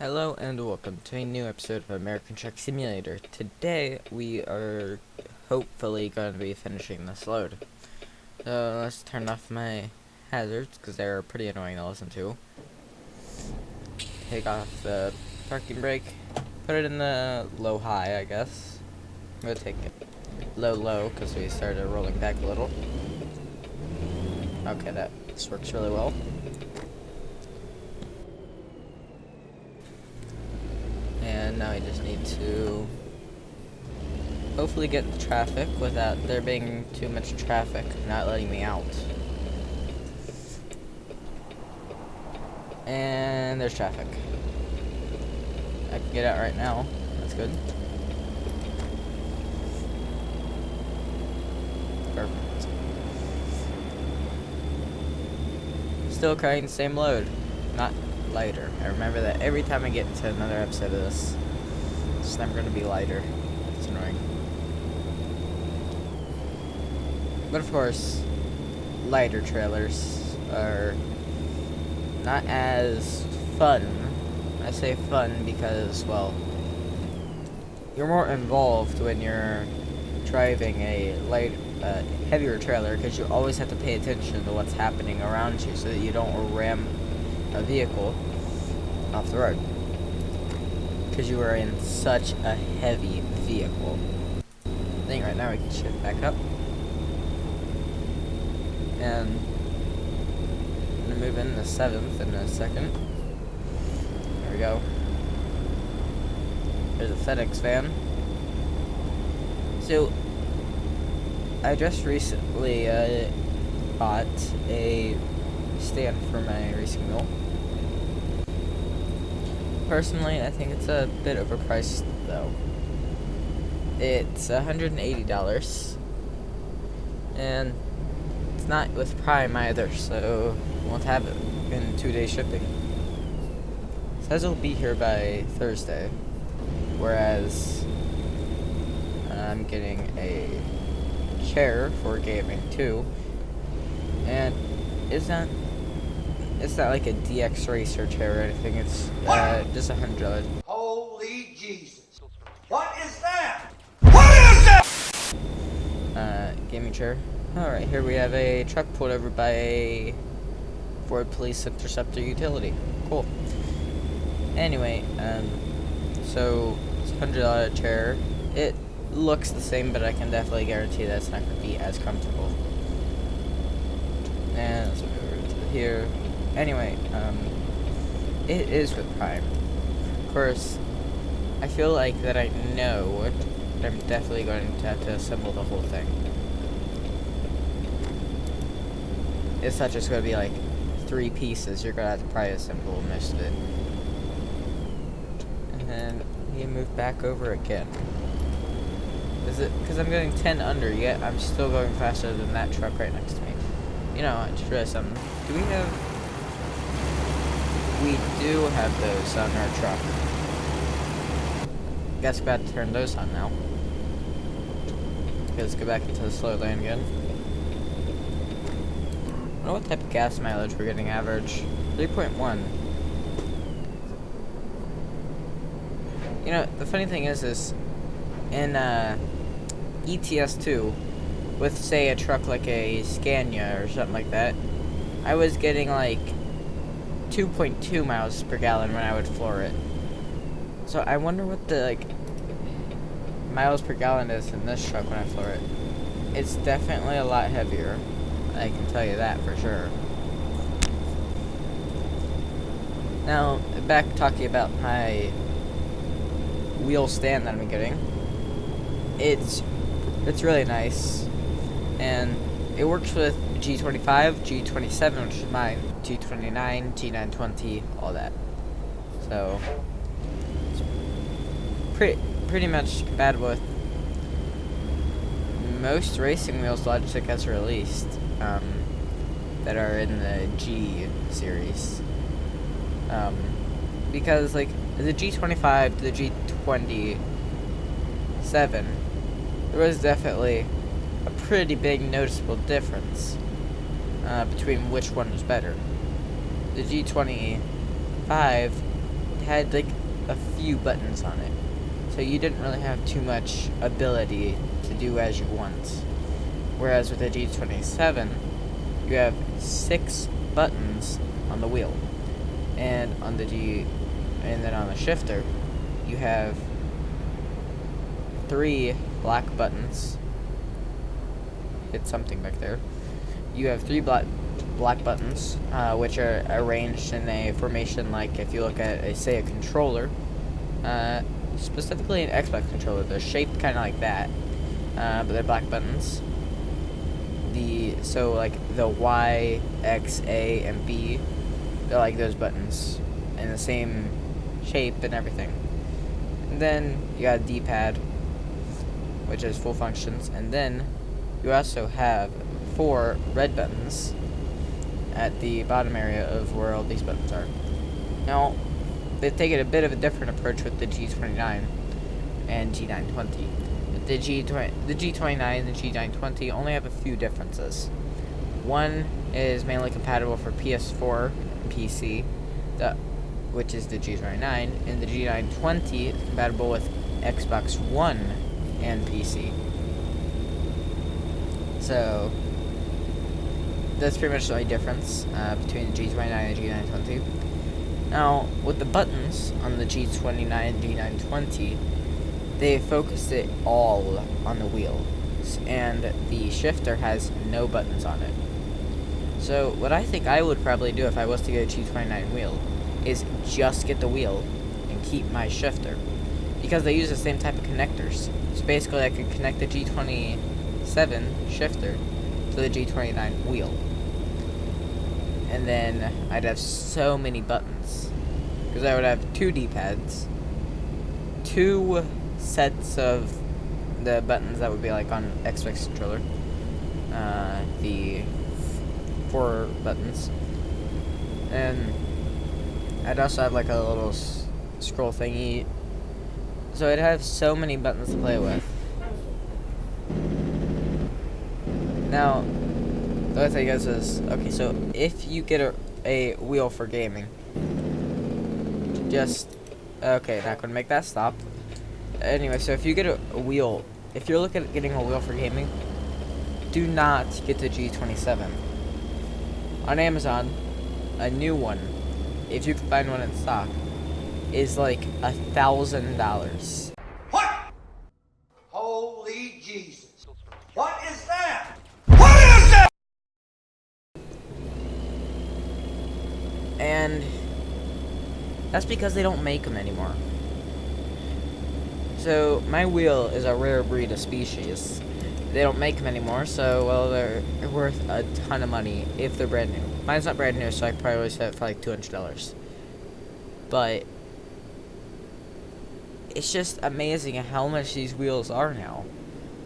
Hello and welcome to a new episode of American Truck Simulator. Today we are hopefully going to be finishing this load. So let's turn off my hazards because they're pretty annoying to listen to. Take off the parking brake, put it in the low high, I guess. I'm going to take it low because we started rolling back a little. Okay, this works really well. And now I just need to hopefully get the traffic without there being too much traffic not letting me out. And there's traffic. I can get out right now. That's good. Perfect. Still carrying the same load. Not lighter. I remember that every time I get into another episode of this, it's never going to be lighter. It's annoying. But of course, lighter trailers are not as fun. I say fun because, well, you're more involved when you're driving a heavier trailer because you always have to pay attention to what's happening around you so that you don't ram a vehicle off the road because you are in such a heavy vehicle. I think right now we can shift back up and I'm gonna move in the 7th in a second. There we go. There's a FedEx van. So I just recently bought a stand for my racing wheel. Personally, I think it's a bit overpriced though. It's $180 and it's not with Prime either, so won't have it in 2-day shipping. It says it'll be here by Thursday, whereas I'm getting a chair for gaming too, and it's not like a DX racer chair or anything. It's just $100. Holy Jesus! What is that? What is that? Gaming chair. Alright, here we have a truck pulled over by a Ford Police Interceptor utility. Cool. Anyway, so it's a $100 chair. It looks the same, but I can definitely guarantee that it's not going to be as comfortable. And let's move over to here. Anyway, it is with Prime. Of course, I feel like that I know that I'm definitely going to have to assemble the whole thing. It's not just going to be like 3 pieces. You're going to have to probably assemble most of it. And then you move back over again. Is it because I'm going 10 under, yet I'm still going faster than that truck right next to me? You know, I just realized something. We do have those on our truck. Guess we're about to turn those on now. Okay, let's go back into the slow lane again. I don't know what type of gas mileage we're getting average. 3.1. You know, the funny thing is in ETS2, with say a truck like a Scania or something like that, I was getting like 2.2 miles per gallon when I would floor it. So I wonder what the miles per gallon is in this truck when I floor it. It's definitely a lot heavier. I can tell you that for sure. Now, back talking about my wheel stand that I'm getting. It's really nice, and it works with G25, G27, which is mine, G29, G920, all that. So it's pretty much compatible with most racing wheels Logitech has released that are in the G series. Because like the G25 to the G27, there was definitely a pretty big noticeable difference between which one was better. The G25 had like a few buttons on it, so you didn't really have too much ability to do as you want. Whereas with the G27, you have 6 buttons on the wheel, and then on the shifter, you have 3 black buttons. Hit something back there. You have 3 black buttons, which are arranged in a formation like if you look at, say, a controller, specifically an Xbox controller. They're shaped kind of like that, but they're black buttons. So like the Y, X, A, and B, they're like those buttons in the same shape and everything. And then you got a D-pad, which is full functions, and then you also have 4 red buttons at the bottom area of where all these buttons are. Now, they've taken a bit of a different approach with the G29 and G920. The G29 and the G920 only have a few differences. One is mainly compatible for PS4 and PC, which is the G29, and the G920 is compatible with Xbox One and PC. So that's pretty much the only difference between the G29 and the G920. Now, with the buttons on the G29 and G920, they focused it all on the wheel, and the shifter has no buttons on it. So what I think I would probably do if I was to get a G29 wheel is just get the wheel and keep my shifter, because they use the same type of connectors. So basically I could connect the G27 shifter to the G29 wheel, and then I'd have so many buttons, because I would have 2 D-pads, 2 sets of the buttons that would be like on Xbox controller, the 4 buttons, and I'd also have like a little scroll thingy, so I'd have so many buttons to play with. Now, the other thing is okay, so if you get a wheel for gaming, okay, not gonna make that stop. Anyway, so if you get a wheel, if you're looking at getting a wheel for gaming, do not get the G27. On Amazon, a new one, if you can find one in stock, is like $1,000. What? Holy Jesus. What is that? What is that? And that's because they don't make them anymore. So my wheel is a rare breed of species. They don't make them anymore, so, well, they're worth a ton of money if they're brand new. Mine's not brand new, so I probably always have it for like $200. But it's just amazing how much these wheels are now.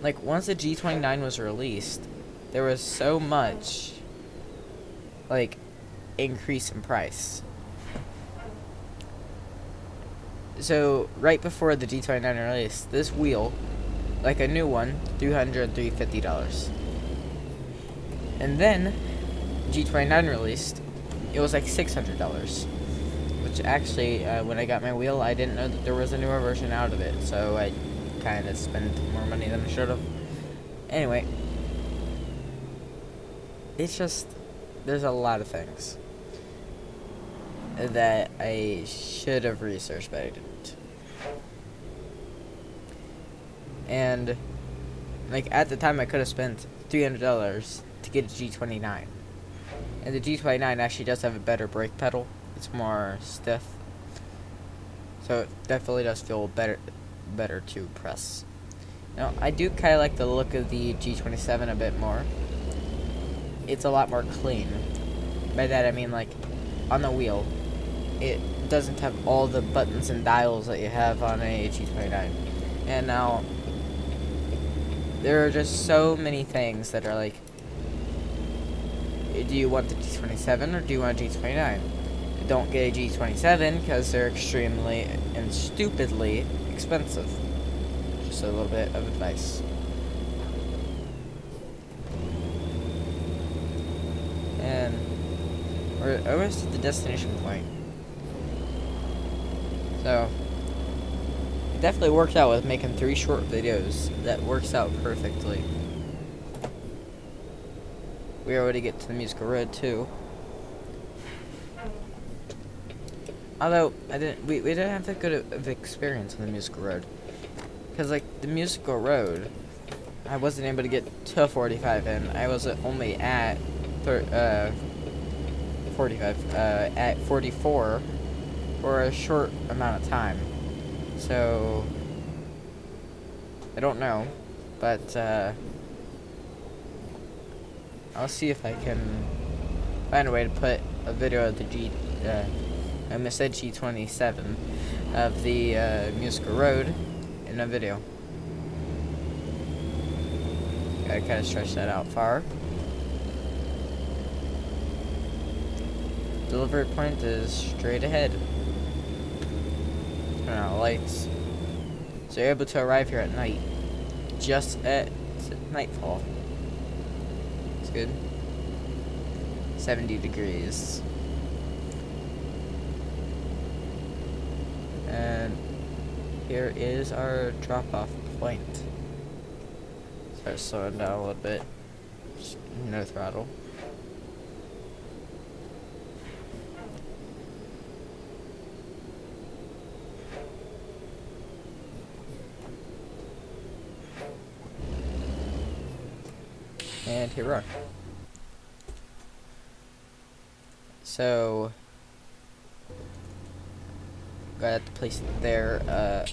Like, once the G29 was released, there was so much, like, increase in price. So, right before the G29 released, this wheel, like a new one, $300, $350. And then, G29 released, it was like $600. Which actually, when I got my wheel, I didn't know that there was a newer version out of it. So, I kind of spent more money than I should have. Anyway, it's just, there's a lot of things that I should have researched, but I didn't. And, like, at the time I could have spent $300 to get a G29. And the G29 actually does have a better brake pedal. It's more stiff. So it definitely does feel better to press. Now, I do kind of like the look of the G27 a bit more. It's a lot more clean. By that I mean, like, on the wheel, it doesn't have all the buttons and dials that you have on a G29. And now, there are just so many things that are like, do you want the G27 or do you want a G29? Don't get a G27 because they're extremely and stupidly expensive. Just a little bit of advice. And we're almost at the destination point. So it definitely worked out with making 3 short videos. That works out perfectly. We already get to the musical road too. Although we didn't have that good of experience on the musical road, because like the musical road, I wasn't able to get to 45 in. I was only at 45 at 44 for a short amount of time. So I don't know, but I'll see if I can find a way to put a video of the I said G27 of the musical road in a video. Gotta kind of stretch that out far. Delivery point is straight ahead. Turn on the lights. So you're able to arrive here at night. Just at nightfall. It's good. 70 degrees. And here is our drop-off point. Start slowing down a little bit. Just no throttle. And here we are. So got to place it there. I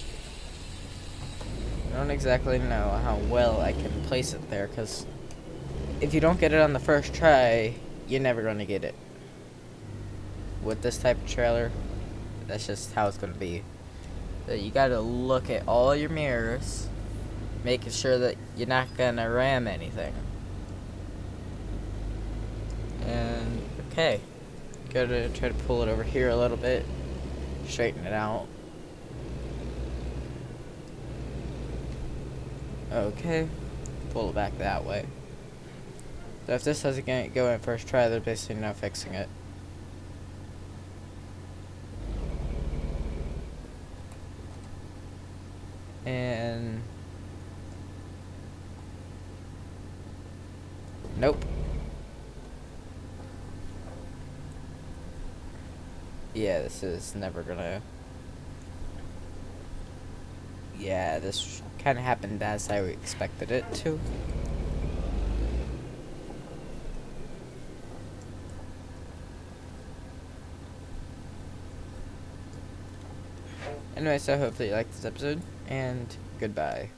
don't exactly know how well I can place it there, because if you don't get it on the first try, you're never going to get it. With this type of trailer, that's just how it's going to be. So you got to look at all your mirrors, making sure that you're not going to ram anything. And, okay. Go to try to pull it over here a little bit, straighten it out. Okay, pull it back that way. So if this doesn't go in first try, there's basically no fixing it. And nope. Yeah, this is never gonna. Yeah, this kind of happened as I expected it to. Anyway, so hopefully you liked this episode, and goodbye.